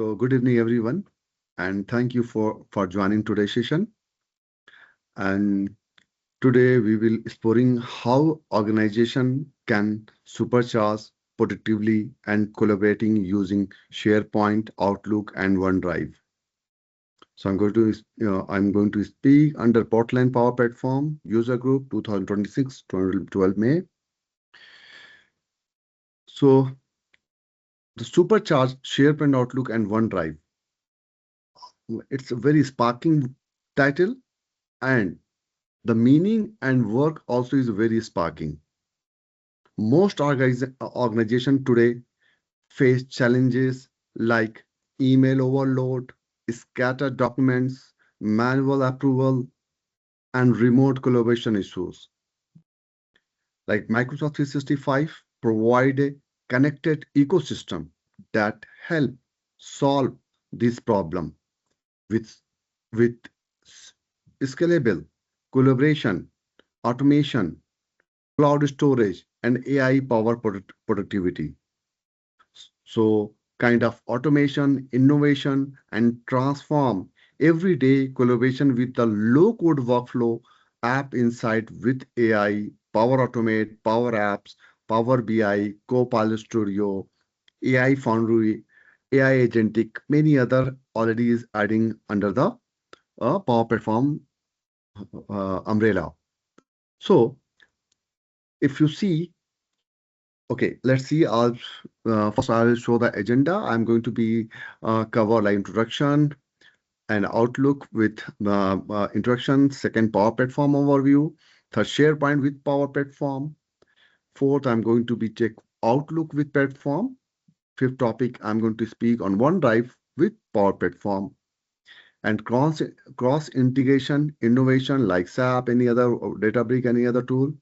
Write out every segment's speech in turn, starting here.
So good evening, everyone, and thank you for joining today's session. And today we will exploring how organization can supercharge productively and collaborating using SharePoint, Outlook, and OneDrive. So I'm going to speak under Portland Power Platform User Group 2026 12 May. So the supercharge SharePoint, Outlook, and OneDrive. It's a very sparking title, and the meaning and work also is very sparking. Most organizations today face challenges like email overload, scattered documents, manual approval, and remote collaboration issues. Like Microsoft 365 provide a connected ecosystem that help solve this problem with, with scalable collaboration, automation, cloud storage, and AI power productivity. So kind of automation, innovation, and transform everyday collaboration with the low-code workflow app inside with AI, Power Automate, Power Apps, Power BI, Copilot Studio, AI Foundry, AI Agentic, many other already is adding under the Power Platform umbrella. So if you see, okay, let's see. First I'll show the agenda. I'm going to be cover like introduction and outlook with introduction. Second, Power Platform overview. Third, SharePoint with Power Platform. Fourth, I'm going to be take Outlook with Platform. Fifth topic, I'm going to speak on OneDrive with Power Platform. And cross integration, innovation like SAP, any other Databricks, any other tool,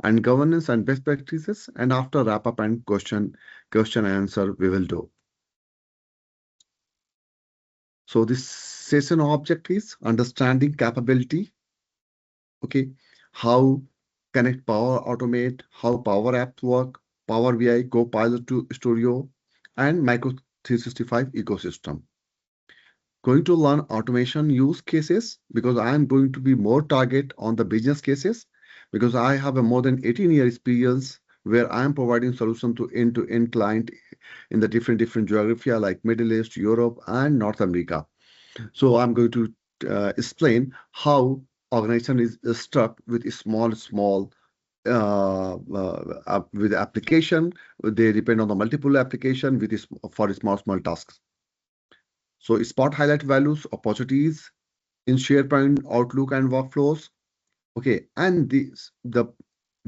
and governance and best practices. And after wrap up and question and answer, we will do. So this session object is understanding capability. Okay, how connect Power Automate, how Power Apps work, Power BI, Copilot Studio, and Micro 365 ecosystem. Going to learn automation use cases because I'm going to be more target on the business cases because I have a more than 18-year experience where I'm providing solution to end-to-end client in the different geography like Middle East, Europe, and North America. So I'm going to explain how organization is stuck with small with application. They depend on the multiple application with for small tasks. So spot highlight values, opportunities in SharePoint, Outlook, and workflows. Okay, and the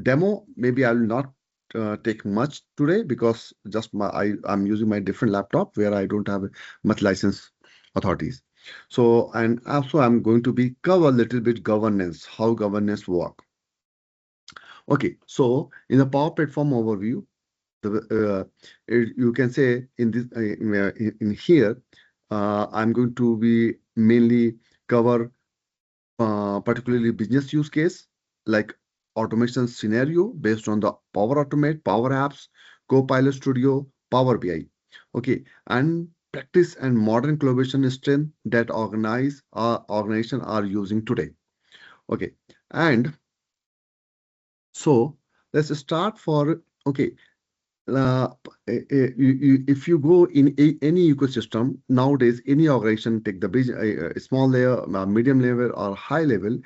demo, maybe I will not take much today because just I'm using my different laptop where I don't have much license authorities. So, and also I'm going to be cover a little bit governance, how governance work. Okay, so in the Power Platform overview, you can say in this in here, I'm going to be mainly cover particularly business use case like automation scenario based on the Power Automate, Power Apps, Copilot Studio, Power BI. Okay, and practice and modern collaboration strength that organization are using today. Okay, and so let's start for okay. If you go in any ecosystem nowadays, any organization take the big, small layer, medium level, or high level,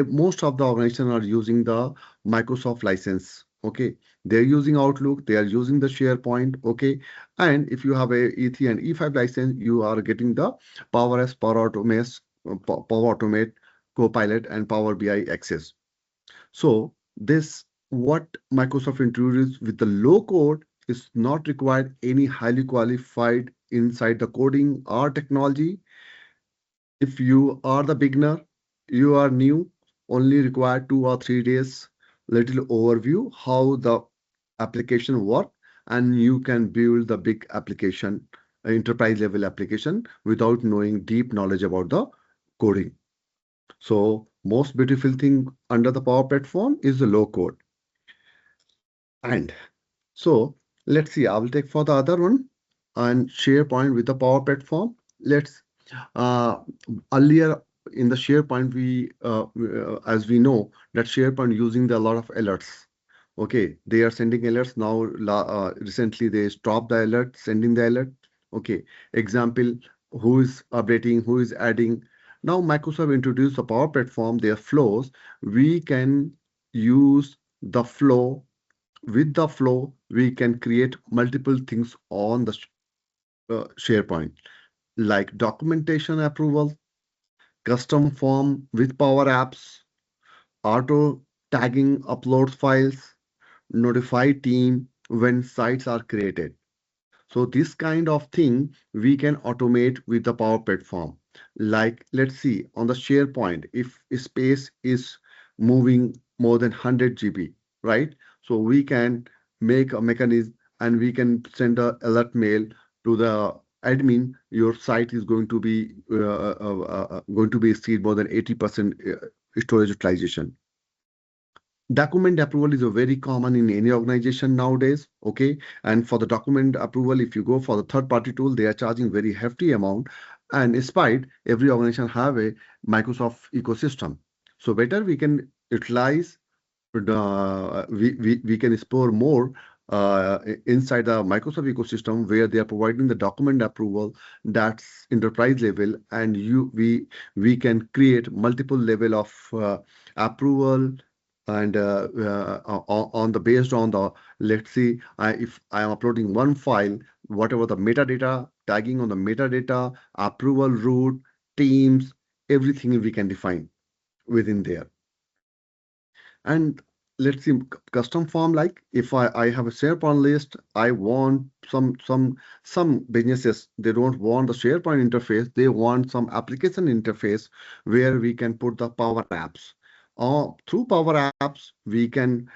most of the organization are using the Microsoft license. Okay, they're using Outlook, they are using the SharePoint. Okay, and if you have a E3 and E5 license, you are getting the Power S, Power Automate, Copilot, and Power BI access. So this what Microsoft introduced with the low code is not required any highly qualified inside the coding or technology. If you are the beginner, you are new, only require 2 or 3 days, little overview how the application work, and you can build the big application, enterprise level application without knowing deep knowledge about the coding. So most beautiful thing under the Power Platform is the low code. And so let's see, I will take for the other one. and SharePoint with the Power Platform. Let's uh, earlier in the SharePoint, as we know that SharePoint using the lot of alerts. Okay, they are sending alerts now. Recently, they stopped the alert, sending the alert. Okay, example, who is updating, who is adding. Now, Microsoft introduced a Power Platform, their flows. We can use the flow. With the flow, we can create multiple things on the SharePoint, like documentation approval, custom form with Power Apps, auto tagging upload files, notify team when sites are created. So this kind of thing we can automate with the Power Platform. Like let's see on the SharePoint, if space is moving more than 100 GB, right? So we can make a mechanism and we can send a alert mail to the admin. Your site is going to be exceed more than 80% storage utilization. Document approval is a very common in any organization nowadays. Okay, and for the document approval, if you go for the third party tool, they are charging very hefty amount, and despite every organization have a Microsoft ecosystem, so better we can utilize we can explore more inside the Microsoft ecosystem, where they are providing the document approval that's enterprise level, and we can create multiple level of approval. And on the based on the, let's see, if I am uploading one file, whatever the metadata, tagging on the metadata, approval route, teams, everything we can define within there. And let's see, custom form, like if I have a SharePoint list, I want some businesses, they don't want the SharePoint interface, they want some application interface where we can put the Power Apps. Through Power Apps, we can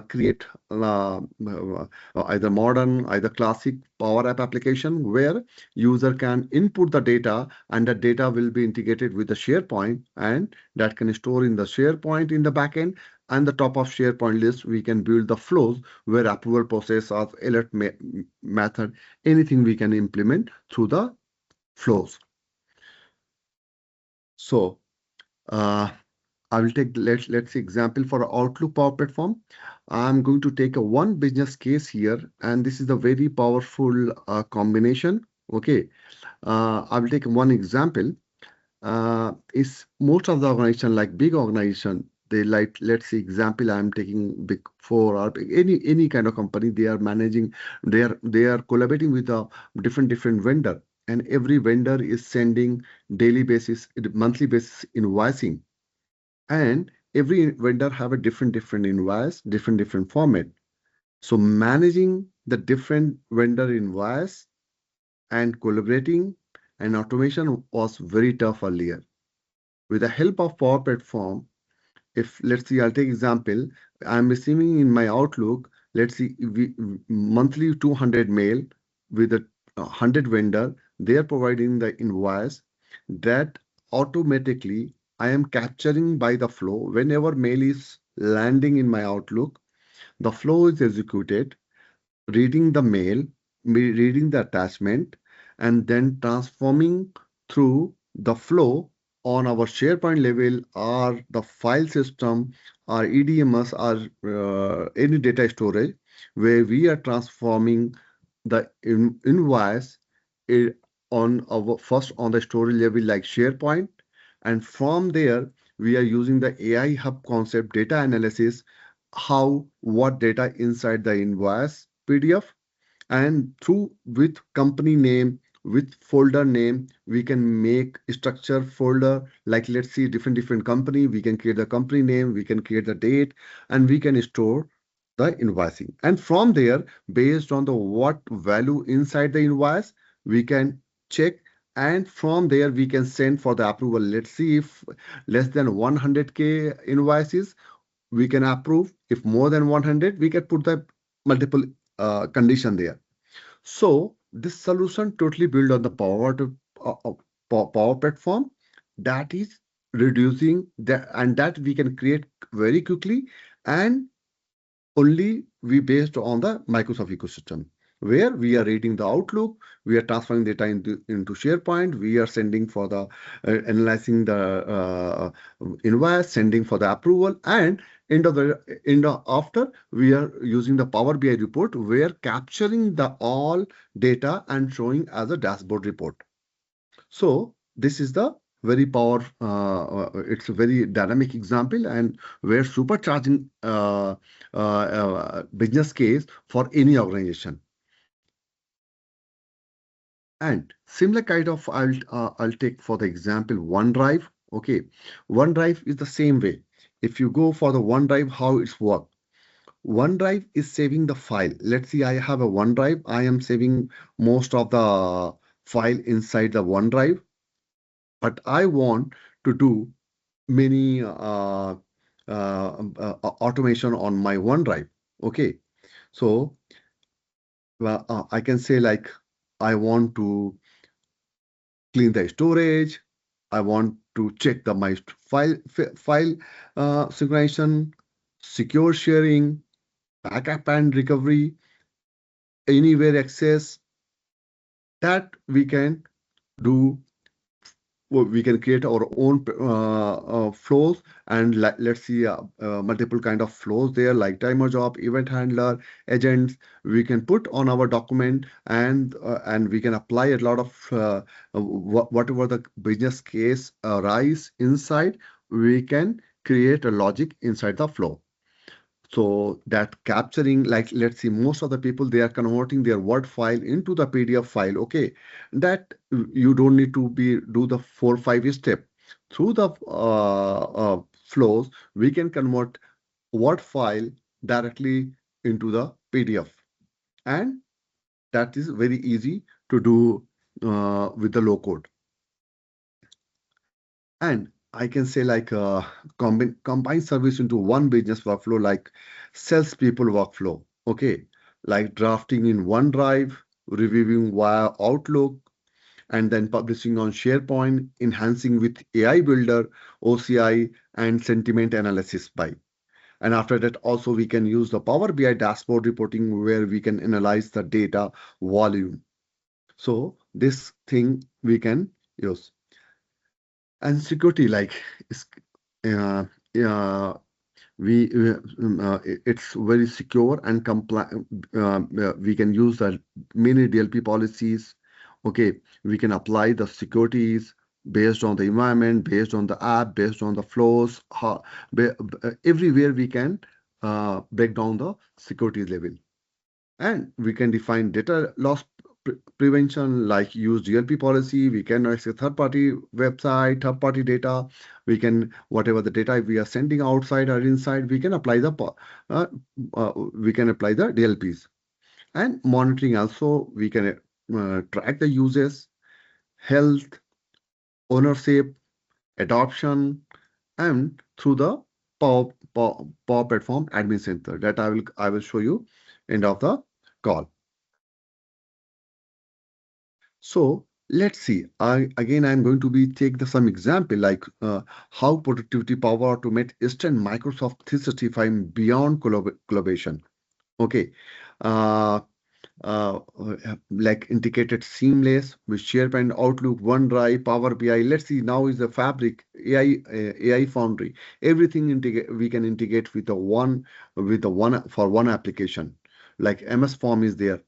create either modern, either classic Power App application where user can input the data, and the data will be integrated with the SharePoint, and that can store in the SharePoint in the backend. And the top of SharePoint list, we can build the flows where approval process or alert method, anything we can implement through the flows. So I will take let's say example for Outlook Power Platform. I'm going to take a one business case here, and this is a very powerful combination. Okay, I will take one example. Is most of the organization, like big organization, they like, let's say example, I'm taking big four or any kind of company, they are managing, they are collaborating with a different vendor, and every vendor is sending daily basis, monthly basis invoicing, and every vendor have a different invoice, different format. So managing the different vendor invoice and collaborating and automation was very tough earlier. With the help of Power Platform, if let's see, I'll take example, I'm receiving in my Outlook, let's see, monthly 200 mail with a 100 vendor, they are providing the invoice that automatically I am capturing by the flow. Whenever mail is landing in my Outlook, the flow is executed, reading the mail, reading the attachment, and then transforming through the flow on our SharePoint level or the file system or EDMS or any data storage, where we are transforming the invoice eh, on our first on the storage level like SharePoint, and from there we are using the AI hub concept data analysis, how what data inside the invoice PDF, and through with company name, with folder name, we can make structure folder, like let's see different company, we can create the company name, we can create the date, and we can store the invoicing. And from there, based on the what value inside the invoice, we can check, and from there we can send for the approval. Let's see, if less than 100K invoices, we can approve. If more than 100, we can put the multiple condition there. So this solution totally built on the Power Platform, that is reducing that, and that we can create very quickly, and only we based on the Microsoft ecosystem. where we are reading the Outlook, we are transferring data into SharePoint, we are sending for the analyzing the invoice, sending for the approval, and after we are using the Power BI report, we are capturing the all data and showing as a dashboard report. So this is the very it's a very dynamic example and where supercharging business case for any organization. And similar kind of I'll take for the example OneDrive. Okay, OneDrive is the same way. If you go for the OneDrive, how it's work. OneDrive is saving the file. Let's see, I have a OneDrive. I am saving most of the file inside the OneDrive, but I want to do many automation on my OneDrive. Okay, so I can say like I want to clean the storage. I want to check the my file synchronization, secure sharing, backup and recovery, anywhere access that we can do. We can create our own flows and let's see multiple kind of flows there like timer job, event handler, agents. We can put on our document and we can apply a lot of whatever the business case arise inside. We can create a logic inside the flow. So that capturing, like, let's see, most of the people, they are converting their Word file into the PDF file. Okay, that you don't need to do the 4 5 step. Through the flows, we can convert Word file directly into the PDF, and that is very easy to do with the low code. And I can say like combine service into one business workflow, like salespeople workflow. Okay, like drafting in OneDrive, reviewing via Outlook, and then publishing on SharePoint, enhancing with AI Builder, OCI, and sentiment analysis by. And after that, also we can use the Power BI dashboard reporting where we can analyze the data volume. So this thing we can use. And security, like uh, uh, it's very secure and compliant. We can use the many DLP policies. Okay, we can apply the securities based on the environment, based on the app, based on the flows. Everywhere we can break down the security level. And we can define data loss prevention, like use DLP policy. We can access third-party website, third-party data. We can, whatever the data we are sending outside or inside, we can apply the DLPs. And monitoring also, we can track the users, health, ownership, adoption, and through the Power Platform Admin Center that I will show you end of the call. So let's see. I'm going to be take some example like how productivity power automate extend Microsoft 365 beyond collaboration. Okay, uh, like integrated seamless with SharePoint, Outlook, OneDrive, Power BI. Let's see, now is the Fabric AI Foundry. Everything we can integrate with the one for one application. Like MS Form is there.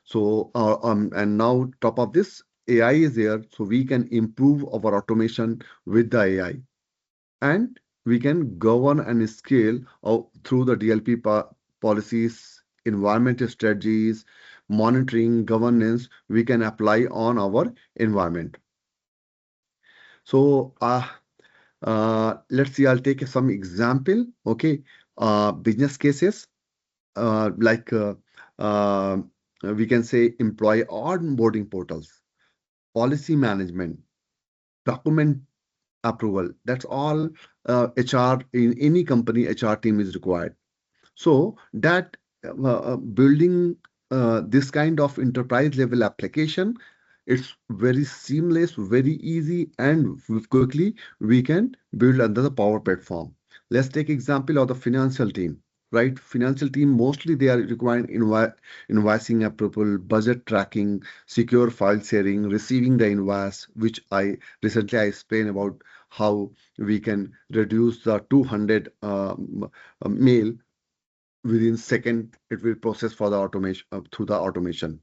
So and now top of this AI is there, so we can improve our automation with the AI, and we can govern and scale through the DLP policies, environmental strategies, monitoring, governance. We can apply on our environment. So let's see. I'll take some example. Okay, business cases like we can say employee onboarding portals, policy management, document approval. That's all HR in any company HR team is required. So that building this kind of enterprise level application, it's very seamless, very easy, and quickly we can build under the Power Platform. Let's take example of the financial team. right? Financial team, mostly they are requiring invoicing approval, budget tracking, secure file sharing, receiving the invoice, which recently I explained about how we can reduce the 200 mail within second. It will process for the automation through the automation.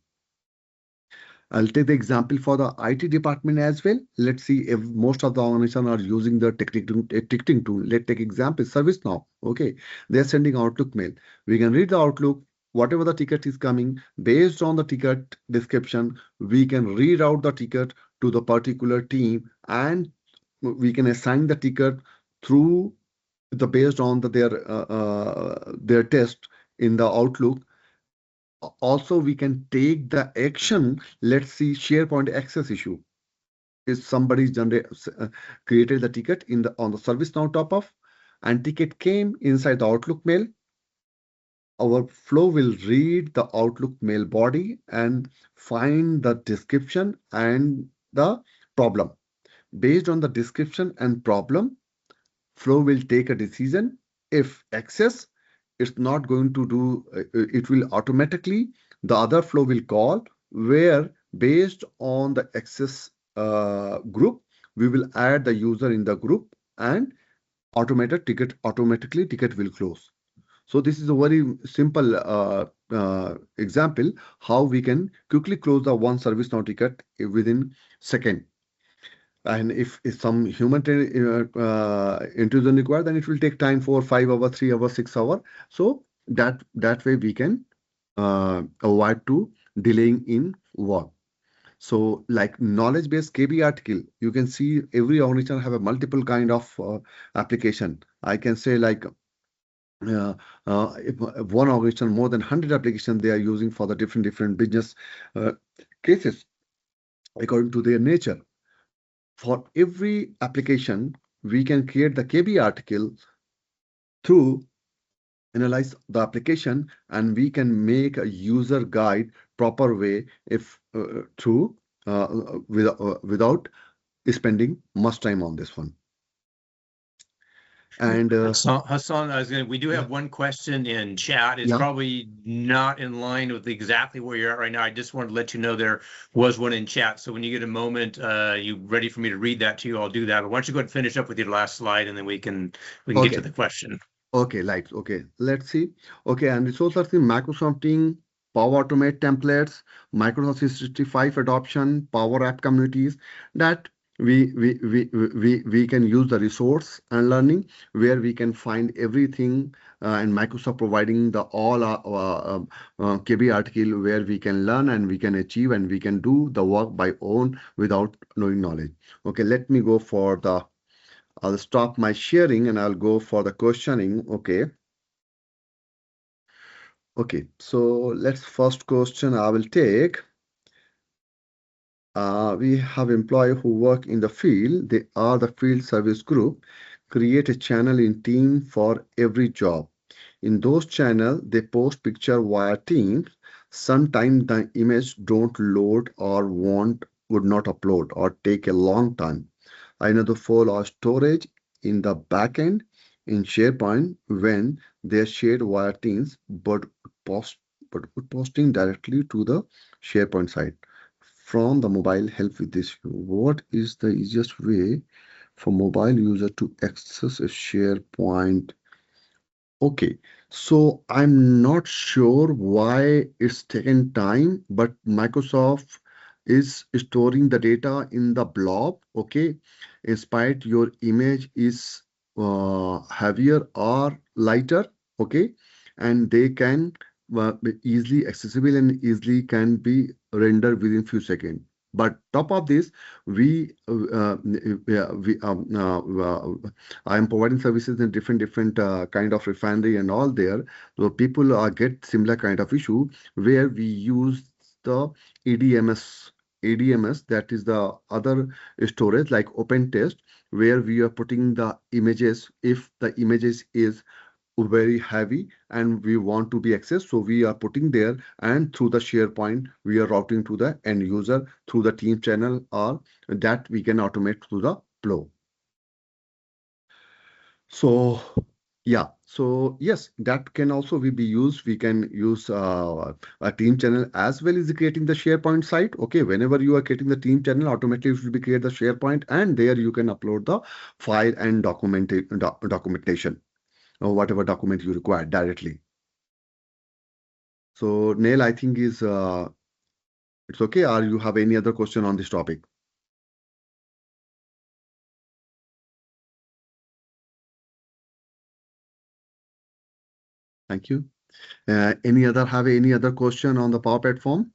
I'll take the example for the IT department as well. Let's see if most of the organizations are using the ticketing tool. Let's take example ServiceNow. Okay, they're sending Outlook mail. We can read the Outlook, whatever the ticket is coming, based on the ticket description, we can read out the ticket to the particular team, and we can assign the ticket through based on their test in the Outlook. Also, we can take the action. Let's see SharePoint access issue. Is somebody's created the ticket on the ServiceNow top of, and ticket came inside the Outlook mail. Our flow will read the Outlook mail body and find the description and the problem. Based on the description and problem, flow will take a decision. If access, it's not going to do, it will automatically, the other flow will call, where based on the access group, we will add the user in the group, and automatically ticket will close. So this is a very simple example how we can quickly close the one ServiceNow ticket within second. And if some human intrusion required, then it will take time for 5 hours, 3 hours, 6 hours. So that way we can avoid to delaying in work. So like knowledge based KB article, you can see every organization have a multiple kind of application. I can say like if one organization more than 100 applications they are using for the different business cases according to their nature. For every application, we can create the KB article through analyze the application, and we can make a user guide proper way if through without spending much time on this one. And Hassan, we do have one question in chat. It's probably not in line with exactly where you're at right now. I just wanted to let you know there was one in chat. So when you get a moment, you ready for me to read that to you, I'll do that. But why don't you go ahead and finish up with your last slide, and then we can get to the question. Okay, okay. Let's see. Okay, and resources in Microsoft Team, Power Automate templates, Microsoft 365 adoption, Power App communities, that we can use the resource and learning, where we can find everything, and Microsoft providing the all KB article where we can learn and we can achieve and we can do the work by own without knowing knowledge. Okay, let me go for the I'll stop my sharing and I'll go for the questioning. Okay. Okay, so let's first question I will take. We have employees who work in the field. They are the field service group. Create a channel in team for every job. In those channels, they post picture via Teams. Sometimes the image don't load or would not upload or take a long time. Another follow storage in the backend in SharePoint when they're shared via Teams, but posting directly to the SharePoint site from the mobile. Help with this. What is the easiest way for mobile user to access a SharePoint? Okay, so I'm not sure why it's taken time, but Microsoft is storing the data in the blob. Okay, in spite your image is heavier or lighter. Okay, and they can be easily accessible and easily can be rendered within few seconds. But top of this, I am providing services in different kind of refinery and all there. So people get similar kind of issue where we use the ADMS. ADMS, that is the other storage like OpenText, where we are putting the images. If the images is very heavy and we want to be accessed, so we are putting there, and through the SharePoint we are routing to the end user through the team channel, or that we can automate through the flow. So Yeah, so yes, that can also be used. We can use a team channel as well as creating the SharePoint site. Okay, whenever you are creating the team channel, automatically it will be create the SharePoint, and there you can upload the file and documentation or whatever document you require directly. So Neil, I think is it's okay. Or you have any other question on this topic? Thank you. Have any other question on the Power Platform?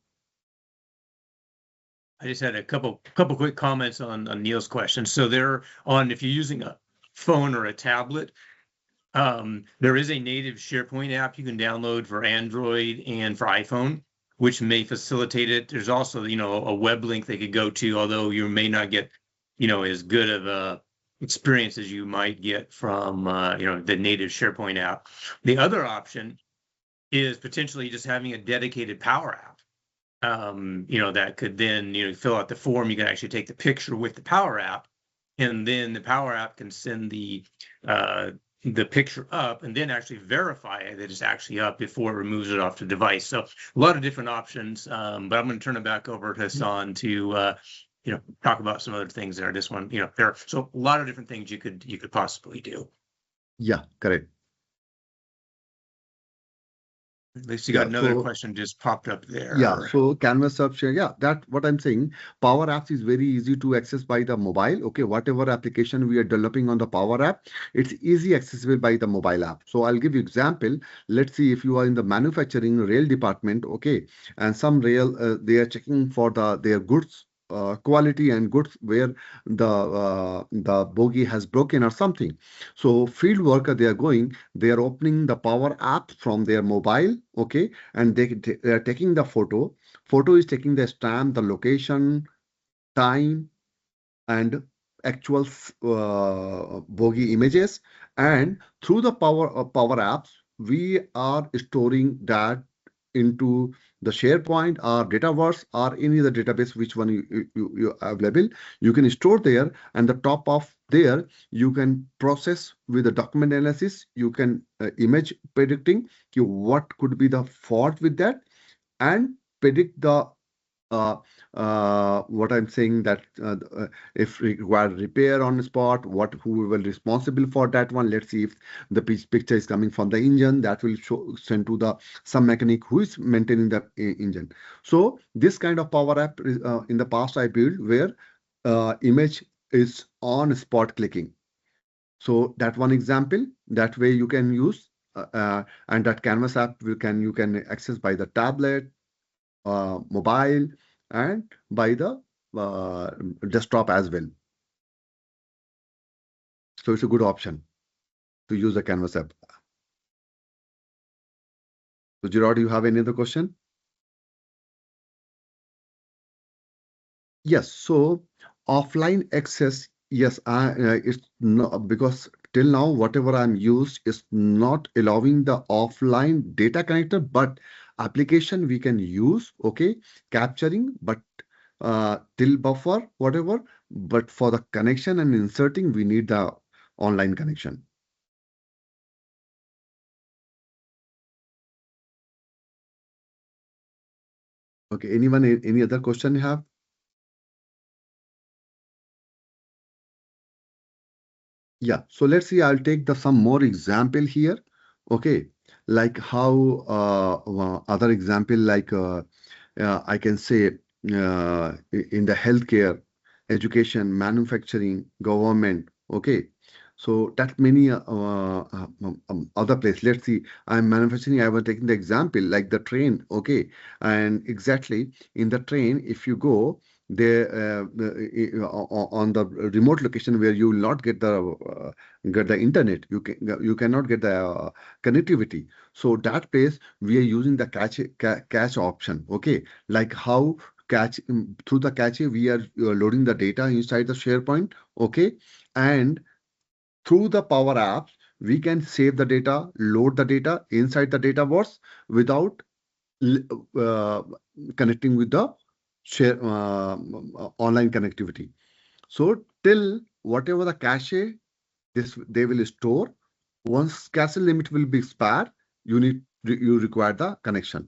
I just had a couple quick comments on Neil's question. So they're on, if you're using a phone or a tablet, there is a native SharePoint app you can download for Android and for iPhone, which may facilitate it. There's also, a web link they could go to, although you may not get, as good of a experience as you might get from, the native SharePoint app. The other option is potentially just having a dedicated Power App. That could then, fill out the form. You can actually take the picture with the Power App, and then the Power App can send the picture up and then actually verify that it's actually up before it removes it off the device. So a lot of different options, but I'm going to turn it back over to Hasan to, talk about some other things there. This one, there. So a lot of different things you could possibly do. Yeah, correct. At least you got another question just popped up there. Yeah, so Canvas App Share, yeah, that what I'm saying. Power Apps is very easy to access by the mobile. Okay, whatever application we are developing on the Power App, it's easy accessible by the mobile app. So I'll give you example. Let's see if you are in the manufacturing rail department, okay, and some rail they are checking for their goods quality and goods where the bogie has broken or something. So field worker they are opening the Power App from their mobile, okay, and they are taking the photo. Photo is taking the stamp, the location, time, and actual bogie images. And through the Power Apps, we are storing that into the SharePoint or Dataverse or any other database, which one you available. You can store there, and the top of there you can process with the document analysis. You can image predicting what could be the fault with that, and predict the what I'm saying that if required repair on the spot, who will responsible for that one. Let's see if the picture is coming from the engine, that will send to the some mechanic who is maintaining the engine. So this kind of Power App in the past I built where image is on spot clicking. So that one example, that way you can use and that Canvas app you can access by the tablet, mobile, and by the desktop as well. So it's a good option to use the Canvas app. So Gerard, do you have any other question? Yes. So offline access, yes, it's not because till now whatever I'm used is not allowing the offline data connector, but application we can use, okay, capturing, but till buffer, whatever, but for the connection and inserting, we need the online connection. Okay, anyone, any other question you have? Yeah, so let's see, I'll take some more example here. Okay, like how other example like I can say in the healthcare, education, manufacturing, government. Okay, so that many other place. Let's see, I'm manufacturing. I was taking the example like the train. Okay, and exactly in the train, if you go there on the remote location where you will not get the internet, you cannot get the connectivity. So that place we are using the cache option. Okay, like how cache through the cache we are loading the data inside the SharePoint. Okay, and through the Power Apps we can save the data, load the data inside the Dataverse without uh, connecting with the share online connectivity. So till whatever the cache this they will store, Once castle limit will be expired, you require the connection.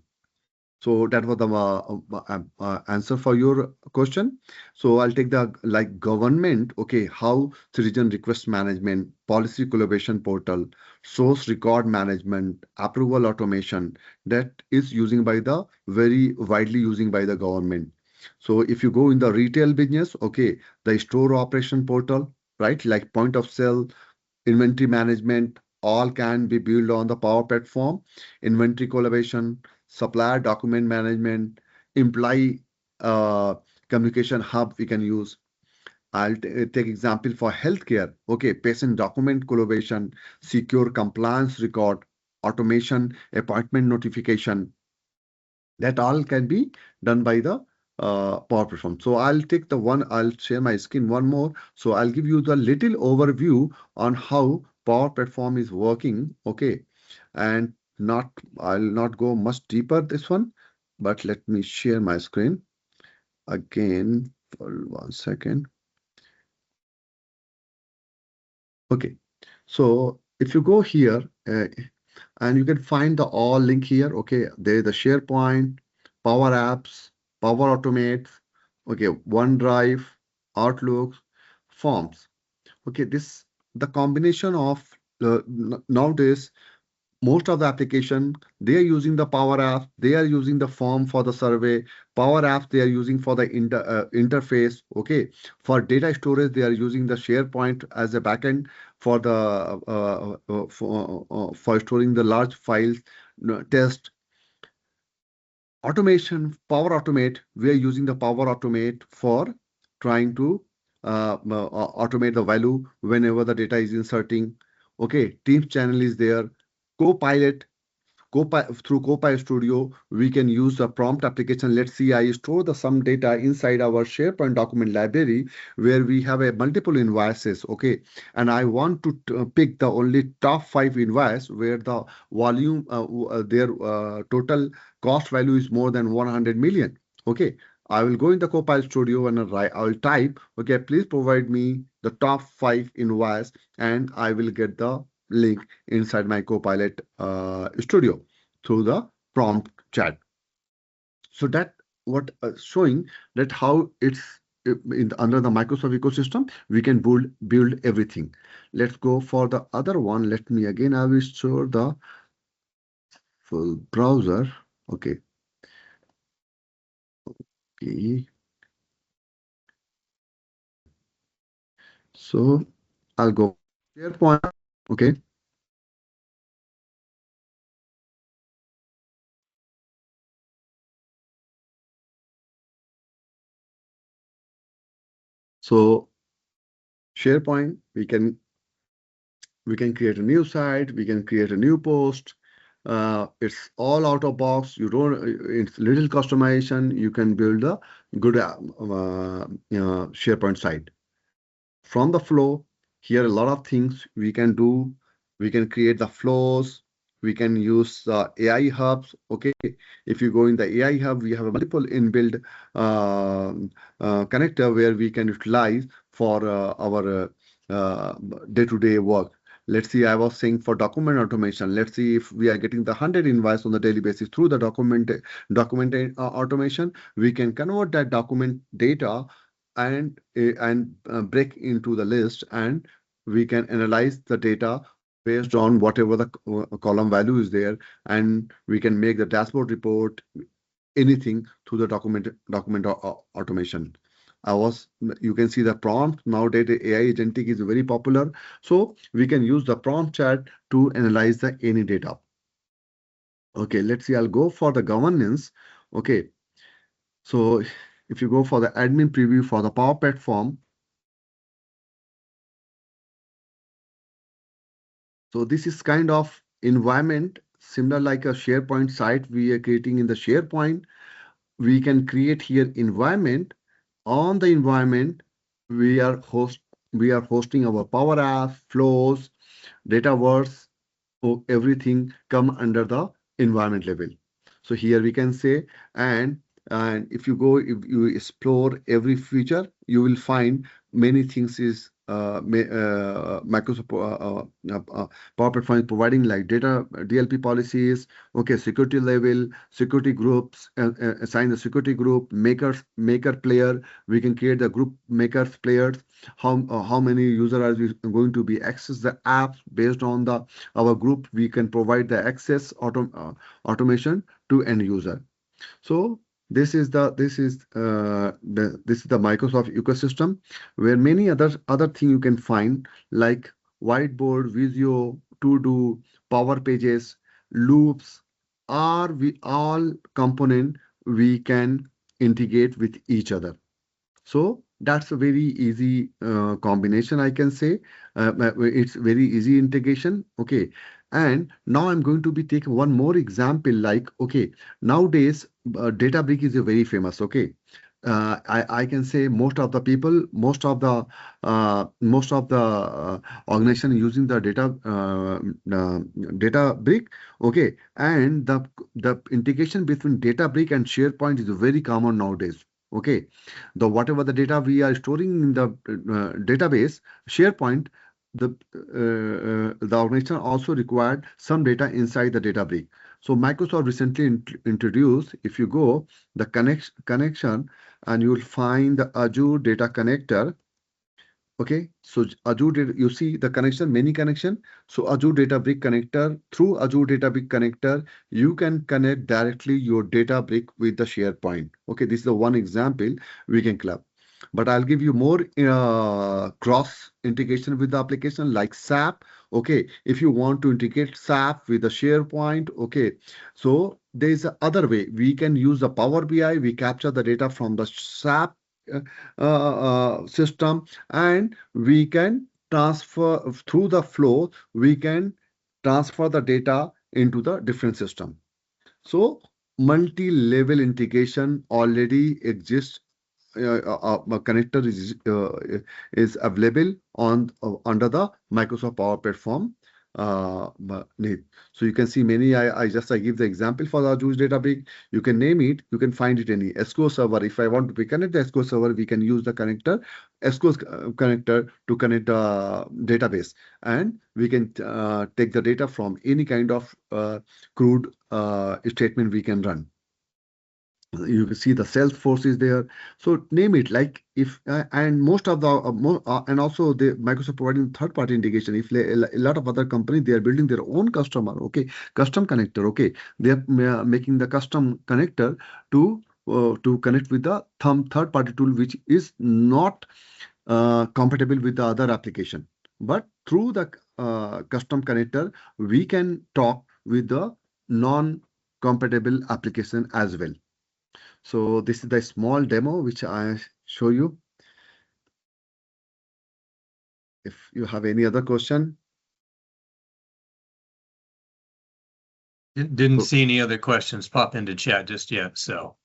So that was the answer for your question. So I'll take the like government. Okay, how citizen request management, policy collaboration portal, source record management, approval automation that is using by the very widely using by the government. So if you go in the retail business, okay, the store operation portal, right, like point of sale, inventory management, all can be built on the Power Platform. Inventory collaboration, supplier document management, employee uh, communication hub we can use. I'll take example for healthcare. Okay, patient document collaboration, secure compliance record, automation, appointment notification. That all can be done by the Power Platform. So I'll share my screen one more. So I'll give you the little overview on how Power Platform is working. Okay. And I'll not go much deeper this one, but let me share my screen again for 1 second. Okay. So if you go here, and you can find the all link here. Okay, there the SharePoint, Power Apps, Power Automate, okay, OneDrive, Outlook, Forms. Okay, this the combination of nowadays most of the application they are using the Power App, they are using the form for the survey. Power Apps they are using for the interface. Okay, for data storage they are using the SharePoint as a backend for the for storing the large files. Test automation, Power Automate. We are using the Power Automate for trying to automate the value whenever the data is inserting. Okay, Teams channel is there. Copilot through Copilot Studio, we can use the prompt application. Let's see, I store some data inside our SharePoint document library where we have a multiple invoices. Okay, and I want to pick the only top 5 invoice where the volume, their total cost value is more than 100 million. Okay, I will go in the Copilot Studio and I will type, okay, please provide me the top 5 invoice, and I will get the link inside my Copilot Studio through the prompt chat. So that what showing that how it's under the Microsoft ecosystem we can build everything. Let's go for the other one. Let me again I will show the full browser. Okay. Okay. So I'll go SharePoint. Okay. So SharePoint, we can create a new site, we can create a new post. It's all out of box. You don't, it's little customization. You can build a good SharePoint site. From the flow, here a lot of things we can do. We can create the flows. We can use AI hubs. Okay, if you go in the AI hub, we have a multiple inbuilt connector where we can utilize for our day-to-day work. Let's see, I was saying for document automation. Let's see if we are getting the 100 invoice on the daily basis through the document automation. We can convert that document data and break into the list, and we can analyze the data based on whatever the column value is there, and we can make the dashboard report, anything through the document automation. You can see the prompt nowadays. The AI agentic is very popular, so we can use the prompt chat to analyze the any data. Okay, let's see. I'll go for the governance. Okay, so if you go for the admin preview for the Power Platform, so this is kind of environment similar like a SharePoint site we are creating in the SharePoint. We can create here environment. On the environment, we are hosting our Power Apps, flows, Dataverse, so everything come under the environment level. So here we can say, and if you explore every feature, you will find many things is Microsoft Power Platform is providing like data DLP policies, okay, security level, security groups, assign the security group, maker player. We can create the group makers players. How many users are going to be access the apps based on the our group? We can provide the access automation to end user. So this is the Microsoft ecosystem where many other thing you can find like whiteboard, Visio, to do, Power Pages, loops are we all component we can integrate with each other. So that's a very easy combination, I can say. It's very easy integration. Okay. And now I'm going to be take one more example like, okay, nowadays Databricks is a very famous. Okay. I can say most of the people, most of the organization using the data brick. Okay, and the integration between Databricks and SharePoint is very common nowadays. Okay, whatever the data we are storing in the database SharePoint, the organization also required some data inside the Databricks. So Microsoft recently introduced, if you go the connection, and you will find the Azure Data Connector. Okay, so Azure data, you see the connection, many connection. So Azure Databricks connector, through Azure Databricks connector, you can connect directly your Databricks with the SharePoint. Okay, this is the one example we can club. But I'll give you more cross integration with the application like SAP. Okay, if you want to integrate SAP with the SharePoint, okay, so there is other way. We can use the Power BI. We capture the data from the SAP system, and we can transfer through the flow. We can transfer the data into the different system. So multi-level integration already exists. A connector is available on under the Microsoft Power Platform need. So you can see many. I give the example for the Azure Databricks. You can name it. You can find it any SQL server. If I want to connect the SQL server, we can use the connector SQL connector to connect the database, and we can take the data from any kind of crude statement we can run. You can see the Salesforce is there. So name it like if and most of the and also the Microsoft providing third-party integration. If a lot of other companies they are building their own customer, okay, custom connector, okay, they are making the custom connector to connect with the third-party tool which is not compatible with the other application. But through the custom connector, we can talk with the non-compatible application as well. So this is the small demo which I show you. If you have any other question. Didn't see any other questions pop into chat just yet, so.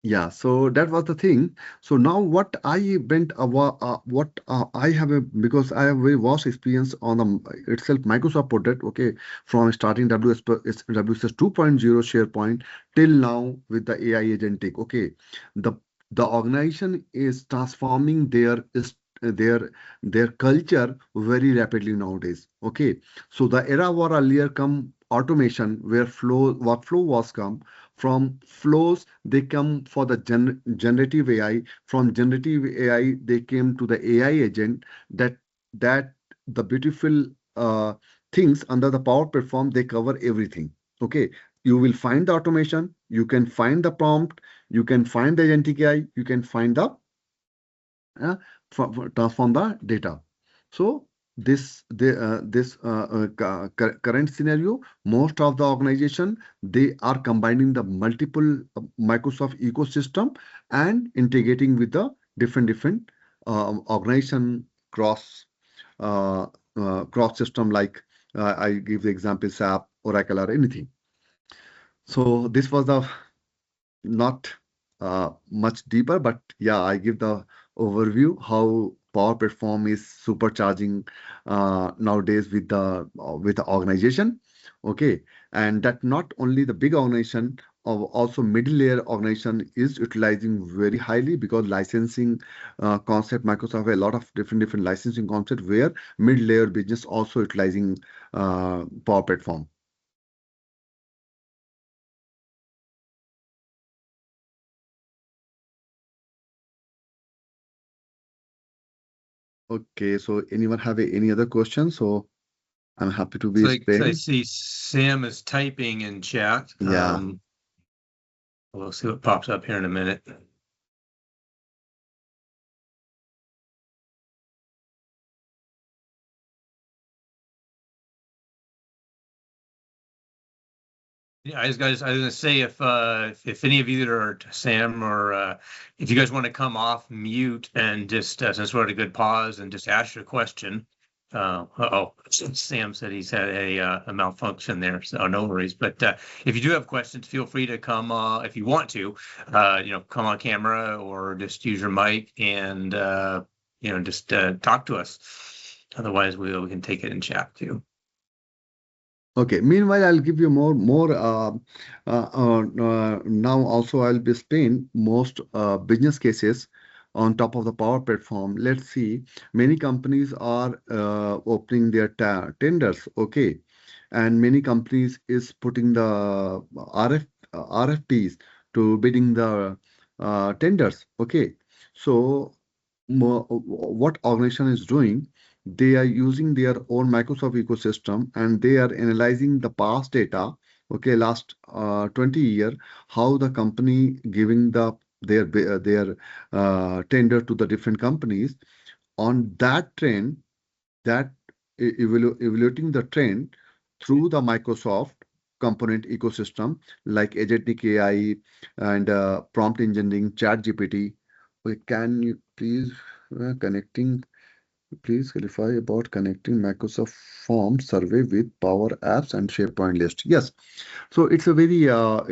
Yeah, so that was the thing. So now what I went I have because I have a very vast experience on the itself Microsoft product, okay, from starting WSS 2.0 SharePoint till now with the AI agentic, okay. The organization is transforming their culture very rapidly nowadays, okay. So the era were earlier come automation where workflow was come. From flows, they come for the generative AI. From generative AI, they came to the AI agent. That the beautiful things under the Power Platform, they cover everything. Okay, you will find the automation. You can find the prompt. You can find the agentic AI. You can find the transform the data. So this current scenario, most of the organization they are combining the multiple Microsoft ecosystem and integrating with the different organization cross system like I give the example SAP, Oracle, or anything. So this was the not much deeper, but yeah, I give the overview how Power Platform is supercharging nowadays with the organization. Okay, and that not only the big organization, also middle layer organization is utilizing very highly because licensing concept, Microsoft have a lot of different licensing concept where mid layer business also utilizing Power Platform. Okay, so anyone have any other questions? So I'm happy to be So I explained. see Sam is typing in chat. Yeah. We'll see what pops up here in a minute. Yeah, I was gonna say if any of you that are Sam or if you guys want to come off mute and just since we're at a good pause and just ask your question. Sam said he's had a malfunction there, so no worries. But if you do have questions, feel free to come if you want to, come on camera or just use your mic and just talk to us. Otherwise, we can take it in chat too. Okay. Meanwhile, I'll give you more. Now also I'll be explain most business cases on top of the Power Platform. Let's see. Many companies are opening their tenders. Okay, and many companies is putting the RFPs to bidding the tenders. Okay, so what organization is doing? They are using their own Microsoft ecosystem and they are analyzing the past data, okay, last 20 year, how the company giving their tender to the different companies. On that trend, that evaluating the trend through the Microsoft component ecosystem like agentic AI and prompt engineering, chat GPT. Can you please connecting? Please clarify about connecting Microsoft Forms survey with Power Apps and SharePoint list. Yes, so it's a very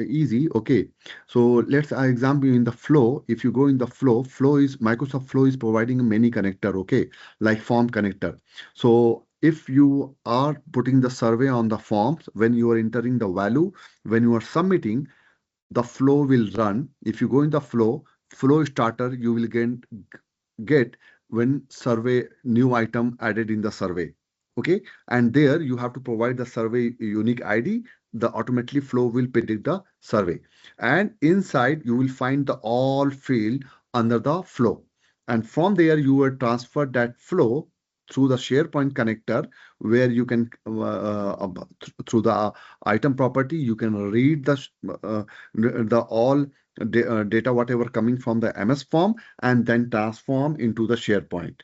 easy. Okay, so let's example in the flow. If you go in the flow is Microsoft Flow is providing many connector. Okay, like form connector. So if you are putting the survey on the forms, when you are entering the value, when you are submitting, the flow will run. If you go in the flow starter, you will get when survey new item added in the survey. Okay, and there you have to provide the survey unique ID. The automatically flow will predict the survey, and inside you will find the all field under the flow, and from there you will transfer that flow through the SharePoint connector where you can through the item property you can read the all data whatever coming from the MS form and then transform into the SharePoint.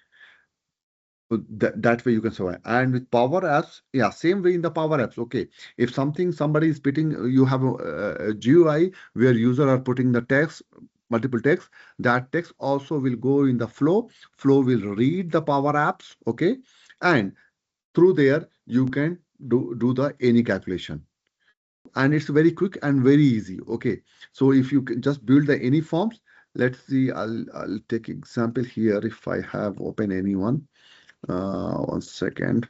So that way you can survive. And with Power Apps, yeah, same way in the Power Apps. Okay, if somebody is putting, you have a GUI where user are putting the text, multiple text, that text also will go in the flow. Flow will read the Power Apps. Okay, and through there you can do the any calculation. And it's very quick and very easy. Okay, so if you can just build the any forms, let's see. I'll take example here. If I have open anyone. 1 second.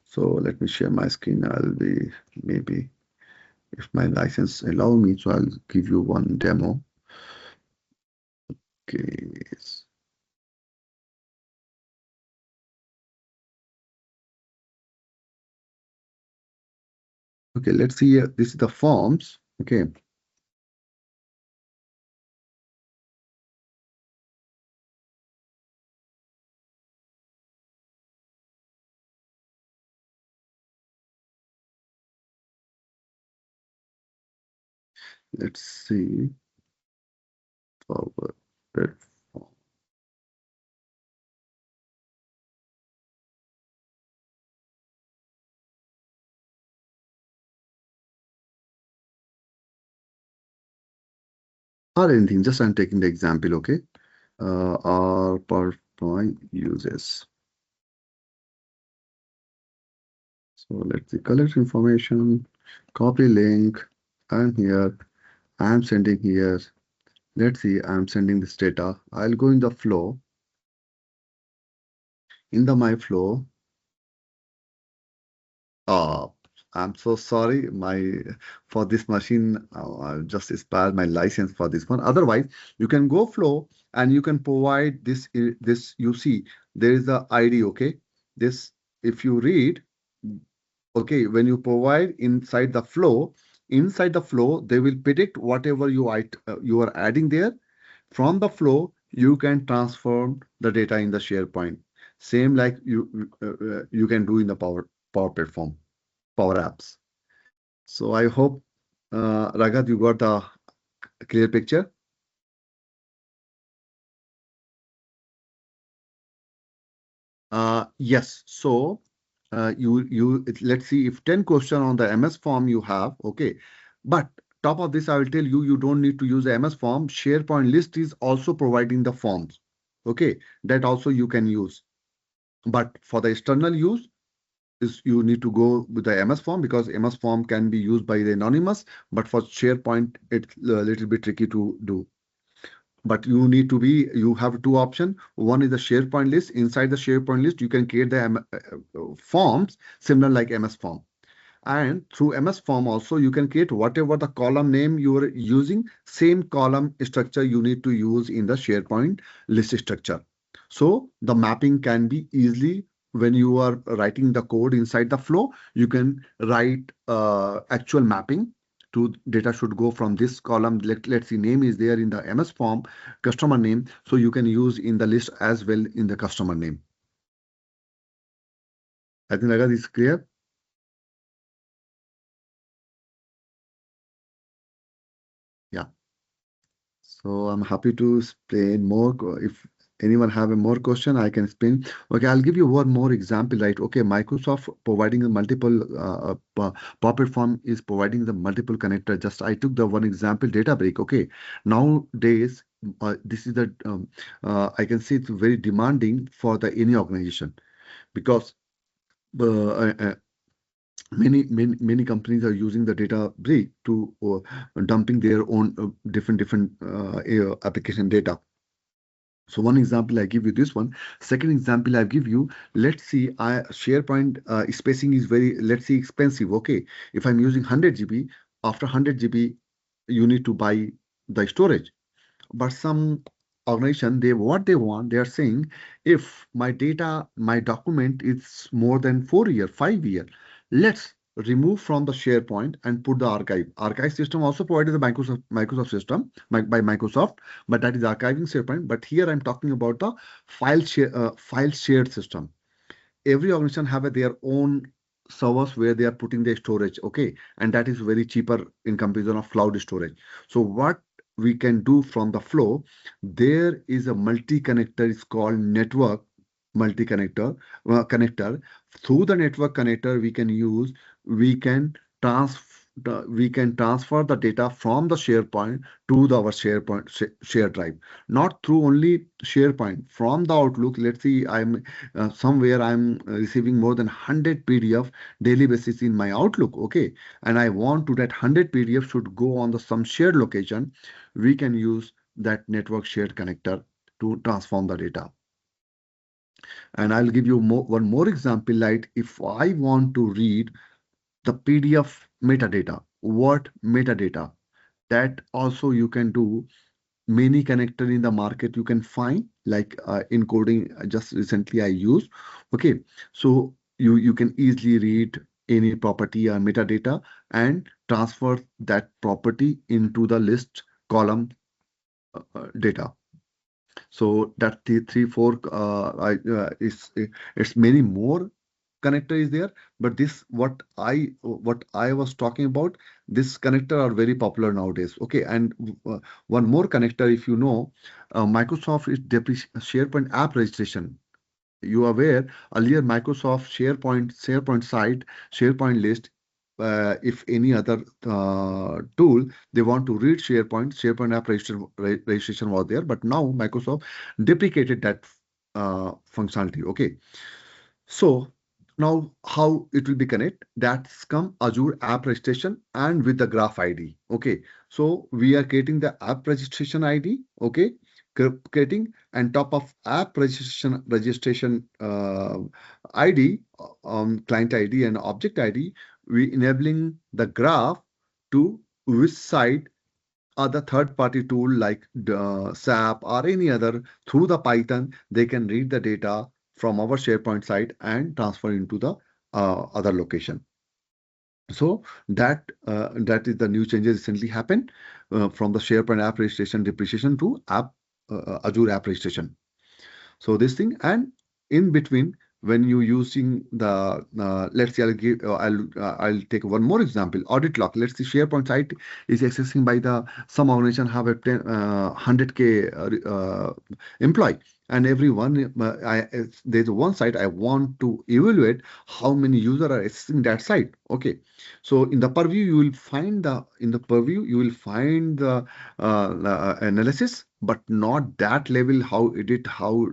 So let me share my screen. I'll be maybe if my license allow me, so I'll give you one demo. Okay. Okay, let's see here. This is the forms. Okay. Let's see. Forward platform. Or anything, just I'm taking the example, okay? Our PowerPoint uses. So let's see, collect information, copy link. I'm here. I'm sending here. Let's see, I'm sending this data. I'll go in the flow. In the my flow, uh, I'm so sorry. For this machine, just expired my license for this one. Otherwise, you can go flow and you can provide this. You see, there is the ID. Okay, this if you read. Okay, when you provide inside the flow, they will predict whatever you are adding there. From the flow, you can transform the data in the SharePoint. Same like you can do in the Power Platform, Power Apps. So I hope, Raghav, you got a clear picture. Yes. So let's see if 10 question on the MS form you have. Okay, but top of this, I will tell you, you don't need to use the MS form. SharePoint list is also providing the forms. Okay, that also you can use. But for the external use, is you need to go with the MS form because MS form can be used by the anonymous. But for SharePoint, it's a little bit tricky to do. But you have two options. One is the SharePoint list. Inside the SharePoint list, you can create the forms similar like MS form. And through MS form also, you can create whatever the column name you are using, same column structure you need to use in the SharePoint list structure. So the mapping can be easily when you are writing the code inside the flow, you can write actual mapping to data should go from this column. Let's see, name is there in the MS form, customer name. So you can use in the list as well in the customer name. I think Raghav is clear. Yeah. So I'm happy to explain more. If anyone have a more question, I can explain. Okay, I'll give you one more example, right? Okay, Microsoft providing the multiple Power Platform is providing the multiple connector. Just I took the one example, Databricks. Okay, nowadays this is the I can see it's very demanding for the any organization because many companies are using the data break to dumping their own different application data. So one example I give you this one. Second example I give you. Let's see, SharePoint spacing is very, let's see, expensive. Okay, if I'm using 100 GB, after 100 GB, you need to buy the storage. But some organization, what they want, they are saying, if my data, my document is more than 4 year, 5 year, let's remove from the SharePoint and put the archive. Archive system also provided the Microsoft system by Microsoft, but that is archiving SharePoint. But here I'm talking about the file shared system. Every organization have their own servers where they are putting their storage. Okay, and that is very cheaper in comparison of cloud storage. So what we can do from the flow, there is a multi-connector. It's called network multi-connector connector. Through the network connector, we can transfer the data from the SharePoint to our SharePoint share drive, not through only SharePoint. From the Outlook, let's see, I'm somewhere I'm receiving more than 100 PDF daily basis in my Outlook. Okay, and I want to that 100 PDF should go on the some shared location. We can use that network shared connector to transform the data. And I'll give you one more example. Like if I want to read the PDF metadata, what metadata, that also you can do. Many connector in the market you can find, like encoding just recently I used. Okay, so you can easily read any property or metadata and transfer that property into the list column data. So that three four it's many more connector is there, but this what I was talking about, this connector are very popular nowadays. Okay, and one more connector, if you know, Microsoft is SharePoint app registration. You are aware earlier Microsoft SharePoint site, SharePoint list. If any other tool they want to read SharePoint app registration was there, but now Microsoft deprecated that functionality. Okay, so now how it will be connect? That's come Azure app registration and with the graph ID. Okay, so we are creating the app registration ID. Okay, creating and top of app registration ID, client ID and object ID. we enabling the graph to which side other third-party tool like the SAP or any other through the Python, they can read the data from our SharePoint site and transfer into the other location. So that is the new changes recently happened from the SharePoint app registration depreciation to Azure app registration. So this thing, and in between, when you using the let's say I'll take one more example, audit log. Let's say SharePoint site is accessing by the some organization have a 100K employee, and everyone there's one site I want to evaluate how many users are accessing that site. Okay, so in the purview you will find the analysis, but not that level how edit, how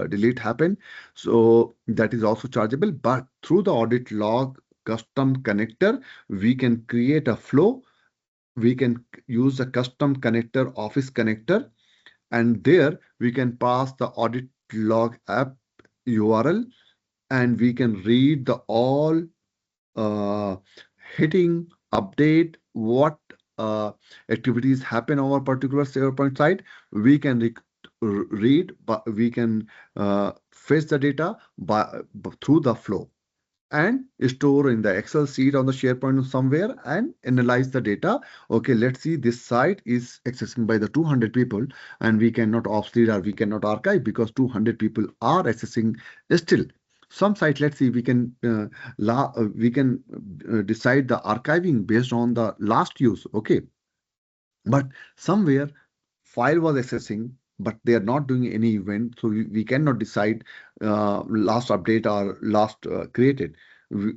delete happen. So that is also chargeable. But through the audit log custom connector, we can create a flow. We can use a custom connector, office connector, and there we can pass the audit log app URL, and we can read the all uh, hitting update what activities happen on our particular SharePoint site. We can read, but we can fetch the data through the flow and store in the Excel sheet on the SharePoint somewhere and analyze the data. Okay, let's see, this site is accessing by the 200 people, and we cannot obsolete or we cannot archive because 200 people are accessing still. Some site, let's see, we can decide the archiving based on the last use. Okay, but somewhere file was accessing, but they are not doing any event, so we cannot decide last update or last created. We,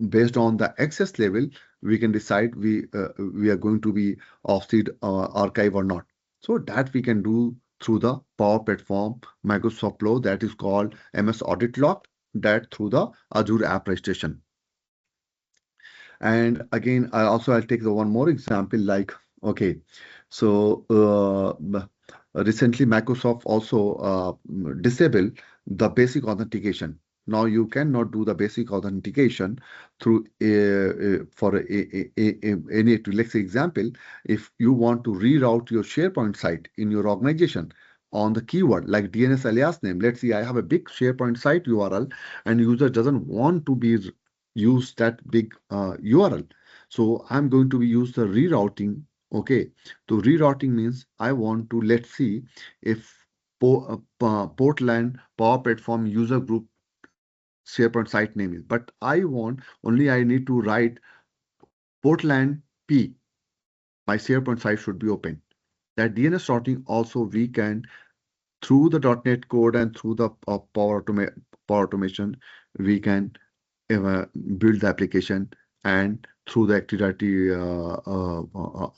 Based on the access level, we can decide we are going to be offset archive or not. So that we can do through the Power Platform Microsoft Flow, that is called MS Audit Log, that through the Azure App Registration. And again, I'll take the one more example, like, okay, so recently Microsoft also disabled the basic authentication. Now you cannot do the basic authentication through for any, let's say example, if you want to reroute your SharePoint site in your organization on the keyword like DNS alias name. Let's see, I have a big SharePoint site URL and user doesn't want to be use that big URL. So I'm going to use the rerouting. Okay, so rerouting means I want to, let's see if Portland Power Platform user group SharePoint site name is, but I want only I need to write Portland P. My SharePoint site should be open. That DNS routing also we can through the .NET code and through the Power Automation we can build the application, and through the Active Directory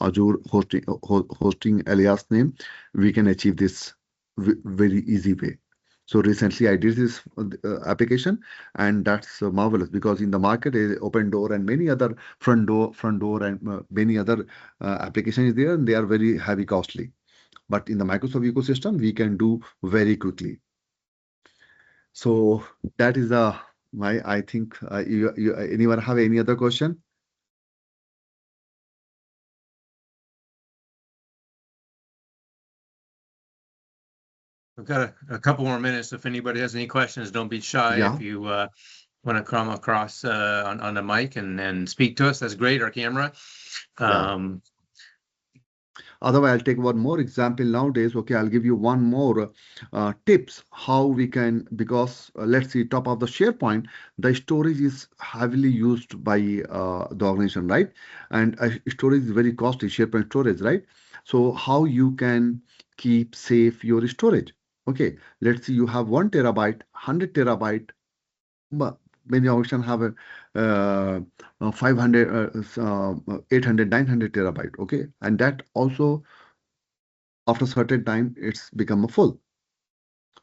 Azure hosting alias name, we can achieve this very easy way. So recently I did this application, and that's marvelous because in the market, Open Door and many other front door and many other applications there, and they are very heavy costly. But in the Microsoft ecosystem, we can do very quickly. So that is I think anyone have any other question? We've got a couple more minutes. If anybody has any questions, don't be shy. Yeah. If you want to come across on the mic and speak to us, that's great. Our camera. Otherwise, I'll take one more example nowadays. Okay, I'll give you one more tips how we can, because let's see, top of the SharePoint, the storage is heavily used by the organization, right? And storage is very costly, SharePoint storage, right? So how you can keep safe your storage? Okay, let's see, you have 1 terabyte, 100 terabyte, but many organizations have a 500, 800, 900 terabyte. Okay, and that also after a certain time it's become a full.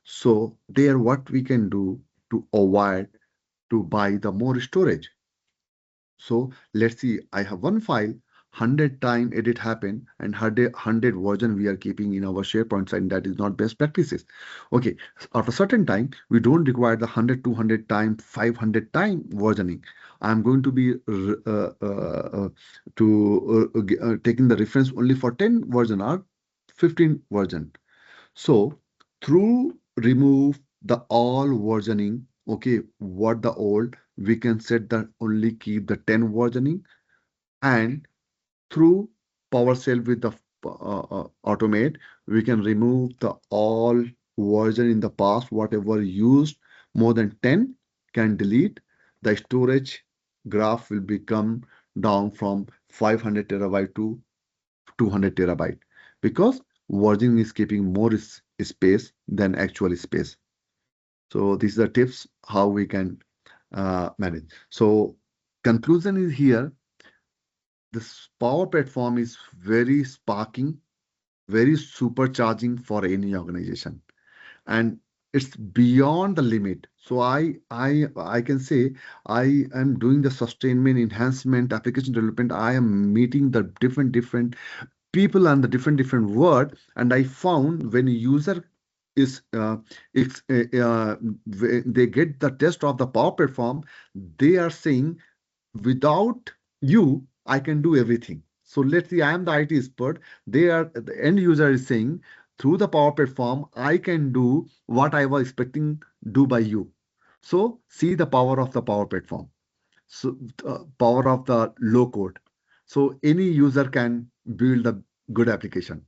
So there, what we can do to avoid to buy the more storage. So let's see, I have one file, 100 time edit happen and 100 version we are keeping in our SharePoint site, and that is not best practices. Okay, after a certain time, we don't require the 100, 200 time, 500 time versioning. I'm going to be taking the reference only for 10 version or 15 version. So through remove the all versioning, okay, what the old, we can set that only keep the 10 versioning, and through PowerShell with the automate, we can remove the all version in the past, whatever used more than 10 can delete. The storage graph will become down from 500 terabyte to 200 terabyte because versioning is keeping more space than actual space. So these are tips how we can manage. So conclusion is here, this Power Platform is very sparking, very supercharging for any organization, and it's beyond the limit. So I can say I am doing the sustainment, enhancement, application development. I am meeting the different people and the different word, and I found when a user is it's they get the test of the Power Platform, they are saying without you, I can do everything. So let's say I am the IT expert. They are the end user is saying through the Power Platform, I can do what I was expecting do by you. So see the power of the Power Platform. So power of the low code. So any user can build a good application.